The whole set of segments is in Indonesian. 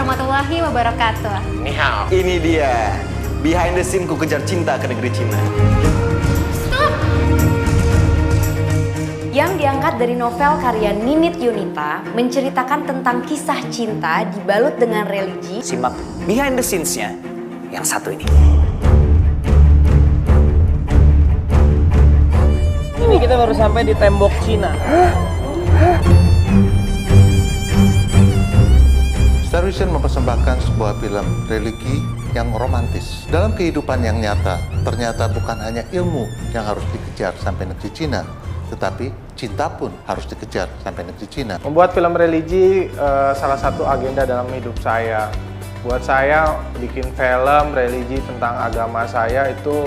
warahmatullahi wabarakatuh. Ni hao. Ini dia, behind the scene Ku Kejar Cinta ke Negeri Cina. Stop! Yang diangkat dari novel karya Ninit Yunita menceritakan tentang kisah cinta dibalut dengan religi. Simak behind the scenes-nya yang satu ini. Ini kita baru sampai di tembok Cina. Star Vision mempersembahkan sebuah film religi yang romantis. Dalam kehidupan yang nyata, ternyata bukan hanya ilmu yang harus dikejar sampai negeri Cina, tetapi cinta pun harus dikejar sampai negeri Cina. Membuat film religi salah satu agenda dalam hidup saya. Buat saya, bikin film religi tentang agama saya itu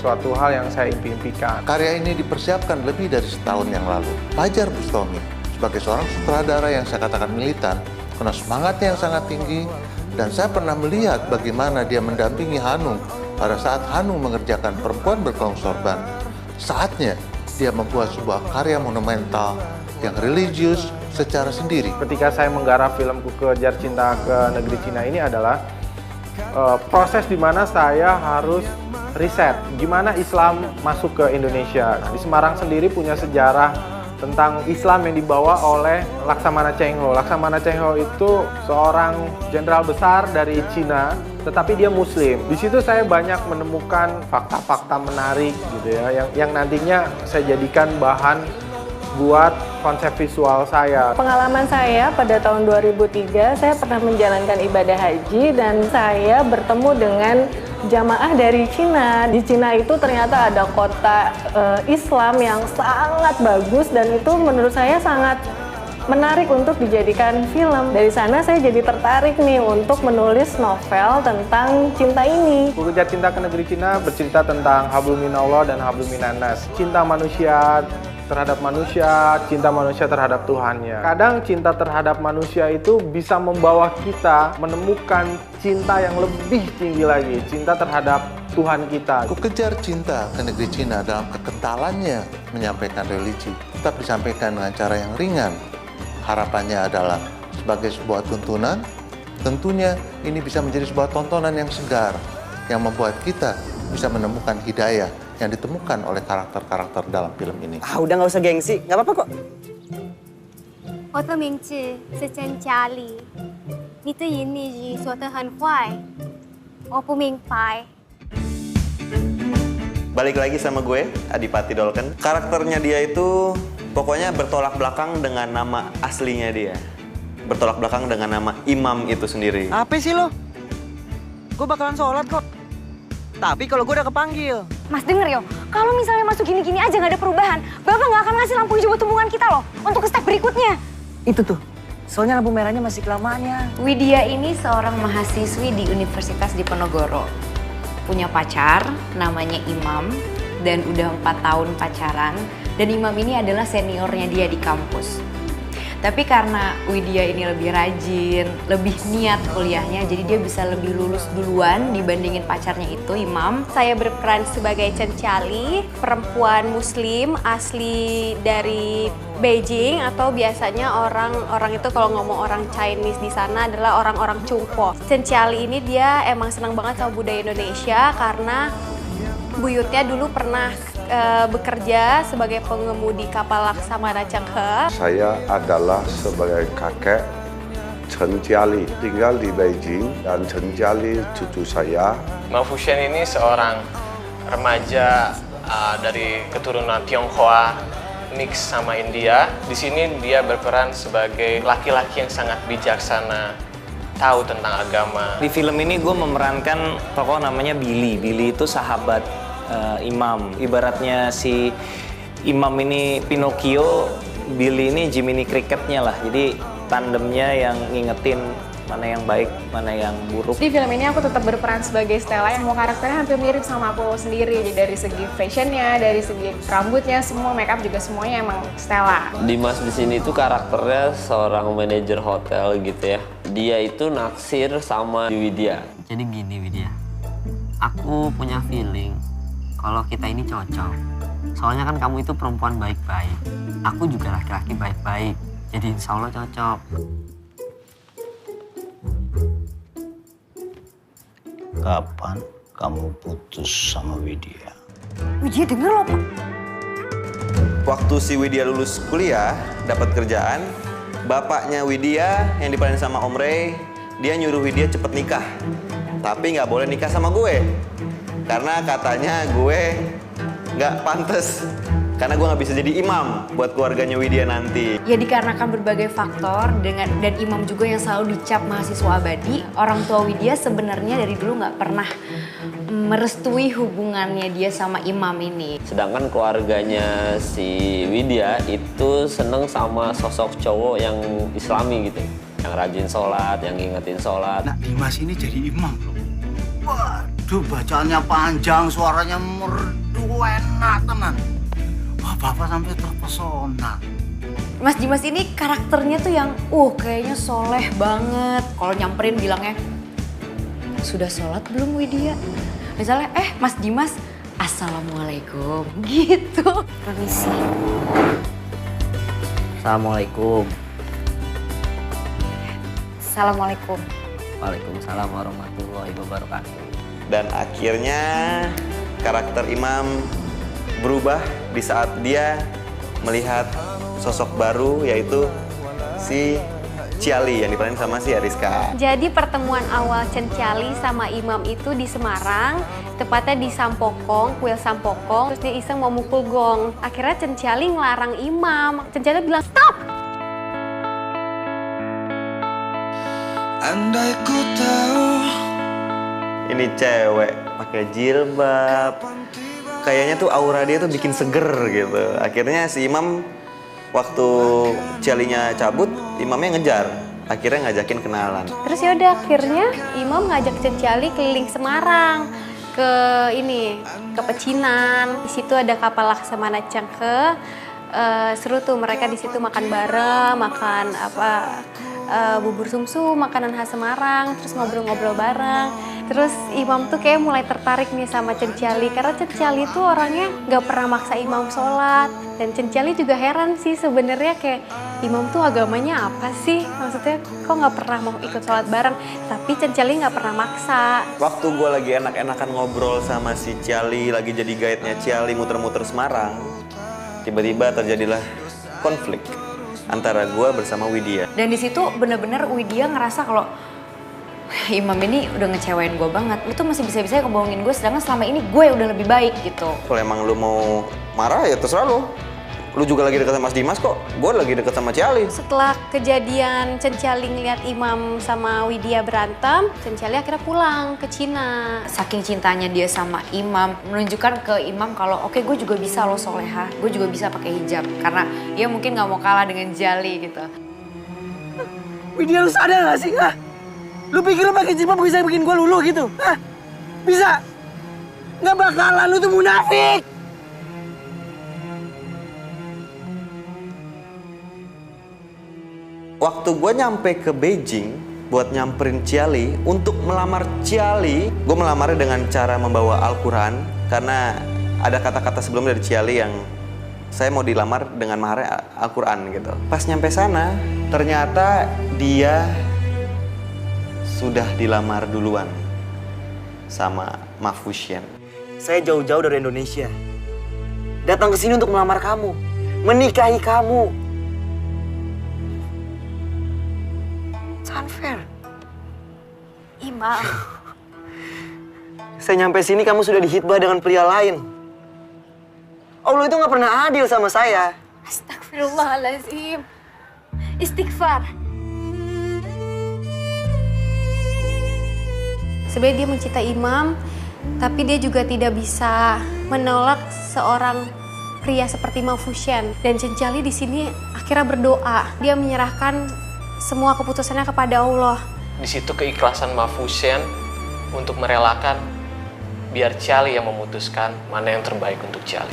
suatu hal yang saya impikan. Karya ini dipersiapkan lebih dari setahun yang lalu. Fajar Bustami, sebagai seorang sutradara yang saya katakan militan, karena semangatnya yang sangat tinggi, dan saya pernah melihat bagaimana dia mendampingi Hanung pada saat Hanung mengerjakan Perempuan Berkelong Sorban. Saatnya dia membuat sebuah karya monumental yang religius secara sendiri. Ketika saya menggarap film Ku Kejar Cinta ke Negeri Cina ini adalah proses di mana saya harus riset gimana Islam masuk ke Indonesia. Di Semarang sendiri punya sejarah tentang Islam yang dibawa oleh Laksamana Cheng Ho. Laksamana Cheng Ho itu seorang jenderal besar dari Cina, tetapi dia Muslim. Di situ saya banyak menemukan fakta-fakta menarik gitu ya, yang nantinya saya jadikan bahan buat konsep visual saya. Pengalaman saya pada tahun 2003, saya pernah menjalankan ibadah haji dan saya bertemu dengan jamaah dari Cina. Di Cina itu ternyata ada kota Islam yang sangat bagus dan itu menurut saya sangat menarik untuk dijadikan film. Dari sana saya jadi tertarik nih untuk menulis novel tentang cinta ini. Ku Kejar Cinta ke Negeri Cina bercerita tentang hablum minallah dan hablum minannas. Cinta manusia terhadap manusia, cinta manusia terhadap Tuhannya. Kadang cinta terhadap manusia itu bisa membawa kita menemukan cinta yang lebih tinggi lagi, cinta terhadap Tuhan kita. Ku Kejar Cinta ke Negeri Cina dalam kekentalannya menyampaikan religi, tetap disampaikan dengan cara yang ringan. Harapannya adalah sebagai sebuah tuntunan, tentunya ini bisa menjadi sebuah tontonan yang segar, yang membuat kita bisa menemukan hidayah yang ditemukan oleh karakter-karakter dalam film ini. Udah nggak usah gengsi, nggak apa-apa kok. 我的名字是真佳丽，你的英语说得很坏，我不明白。 Balik lagi sama gue, Adipati Dolken. Karakternya dia itu pokoknya bertolak belakang dengan nama aslinya dia. Bertolak belakang dengan nama Imam itu sendiri. Apa sih lo? Gue bakalan sholat kok. Tapi kalau gue udah kepanggil. Mas denger yo, kalau misalnya masuk gini-gini aja nggak ada perubahan, Bapak nggak akan ngasih lampu hijau buat hubungan kita loh untuk ke step berikutnya. Itu tuh, soalnya lampu merahnya masih kelamaannya. Widya ini seorang mahasiswi di Universitas Diponegoro. Punya pacar, namanya Imam, dan udah 4 tahun pacaran. Dan Imam ini adalah seniornya dia di kampus. Tapi karena Widya ini lebih rajin, lebih niat kuliahnya, jadi dia bisa lebih lulus duluan dibandingin pacarnya itu, Imam. Saya berperan sebagai Chen Chiali, perempuan muslim asli dari Beijing, atau biasanya orang itu kalau ngomong orang Chinese di sana adalah orang-orang Chungpo. Chen Chiali ini dia emang senang banget sama budaya Indonesia karena buyutnya dulu pernah bekerja sebagai pengemudi kapal Laksamana Cheng Ho. Saya adalah sebagai kakek Chen Jiali, tinggal di Beijing, dan Chen Jiali cucu saya. Mao Fuxian ini seorang remaja dari keturunan Tionghoa mix sama India. Di sini dia berperan sebagai laki-laki yang sangat bijaksana, tahu tentang agama. Di film ini gue memerankan tokoh namanya Billy. Billy itu sahabat Imam. Ibaratnya si Imam ini Pinocchio, Billy ini Jiminy Cricketnya lah. Jadi tandemnya yang ngingetin mana yang baik, mana yang buruk. Di film ini aku tetap berperan sebagai Stella yang mau karakternya hampir mirip sama aku sendiri. Jadi dari segi fashionnya, dari segi rambutnya, semua make up juga semuanya emang Stella. Dimas di sini tuh karakternya seorang manajer hotel gitu ya. Dia itu naksir sama Widya. Jadi gini Widya, aku punya feeling kalau kita ini cocok. Soalnya kan kamu itu perempuan baik-baik. Aku juga laki-laki baik-baik. Jadi insya Allah cocok. Kapan kamu putus sama Widya? Widya denger loh, Pak. Waktu si Widya lulus kuliah, dapat kerjaan, bapaknya Widya yang diperanin sama Om Ray, dia nyuruh Widya cepet nikah. Tapi nggak boleh nikah sama gue. Karena katanya gue nggak pantas. Karena gue nggak bisa jadi imam buat keluarganya Widya nanti. Ya dikarenakan berbagai faktor dan imam juga yang selalu dicap mahasiswa abadi, orang tua Widya sebenarnya dari dulu nggak pernah merestui hubungannya dia sama imam ini. Sedangkan keluarganya si Widya itu seneng sama sosok cowok yang islami gitu. Yang rajin sholat, yang ngingetin sholat. Nah, Dimas ini jadi imam loh. Waduh, bacaannya panjang, suaranya merdu, enak tenan. Wah, Bapak sampai terpesona. Mas Dimas ini karakternya tuh yang kayaknya soleh banget. Kalau nyamperin bilangnya, sudah sholat belum Widya? Misalnya, Mas Dimas, assalamualaikum, gitu. Permisi. Assalamualaikum. Assalamualaikum. Waalaikumsalam warahmatullahi wabarakatuh. Dan akhirnya karakter imam berubah di saat dia melihat sosok baru, yaitu si Ciali yang diperanin sama si Ariska. Jadi pertemuan awal Cenciali sama Imam itu di Semarang, tepatnya di Sampokong, kuil Sampokong. Terus dia iseng mau mukul gong. Akhirnya Cenciali ngelarang Imam. Cenciali bilang, stop! Andai ku tahu ini cewek pakai jilbab, kayaknya tuh aura dia tuh bikin seger gitu. Akhirnya si Imam waktu Cialinya cabut, imamnya ngejar. Akhirnya ngajakin kenalan. Terus yaudah akhirnya Imam ngajak Cenciali keliling Semarang ke Pecinan. Di situ ada kapal Laksamana Cengke. Seru tuh mereka di situ makan bareng, makan bubur sumsum, makanan khas Semarang, terus ngobrol-ngobrol bareng. Terus Imam tuh kayak mulai tertarik nih sama Cenciali, karena Cenciali tuh orangnya nggak pernah maksa Imam sholat. Dan Cenciali juga heran sih sebenarnya, kayak Imam tuh agamanya apa sih? Maksudnya kok nggak pernah mau ikut sholat bareng, tapi Cenciali nggak pernah maksa. Waktu gue lagi enak-enakan ngobrol sama si Ciali, lagi jadi guide-nya Ciali muter-muter Semarang, tiba-tiba terjadilah konflik antara gue bersama Widya. Dan di situ bener-bener Widya ngerasa kalau Imam ini udah ngecewain gue banget. Lu tuh masih bisa-bisa kebohongin gue, sedangkan selama ini gue udah lebih baik gitu. Kalau emang lu mau marah ya terserah lu. Lu juga lagi dekat sama Mas Dimas kok. Gue lagi dekat sama Ciali. Setelah kejadian Cenciali ngeliat Imam sama Widya berantem, Cenciali akhirnya pulang ke Cina. Saking cintanya dia sama Imam, menunjukkan ke Imam kalau oke, gue juga bisa loh soleha, gue juga bisa pakai hijab. Karena dia mungkin nggak mau kalah dengan Jali gitu. Widya, lu sadar gak sih? Lu pikir lu pakai jilbab bisa bikin gue luluh gitu? Bisa? Nggak bakalan, lu tuh munafik! Waktu gue nyampe ke Beijing buat nyamperin Ciali untuk melamar Ciali, gue melamarnya dengan cara membawa Al-Quran karena ada kata-kata sebelum dari Ciali yang saya mau dilamar dengan maharnya Al-Quran gitu. Pas nyampe sana, ternyata dia sudah dilamar duluan sama Mafusyen. Saya jauh-jauh dari Indonesia, datang ke sini untuk melamar kamu, menikahi kamu. Unfair. Imam. Saya nyampe sini kamu sudah dihitbah dengan pria lain. Allah itu nggak pernah adil sama saya. Astagfirullahaladzim. Istighfar. Sebenarnya dia mencintai Imam, tapi dia juga tidak bisa menolak seorang pria seperti Mafusyen. Dan Cenciali di sini akhirnya berdoa. Dia menyerahkan semua keputusannya kepada Allah. Di situ keikhlasan Mafusyen untuk merelakan biar Ciali yang memutuskan mana yang terbaik untuk Ciali.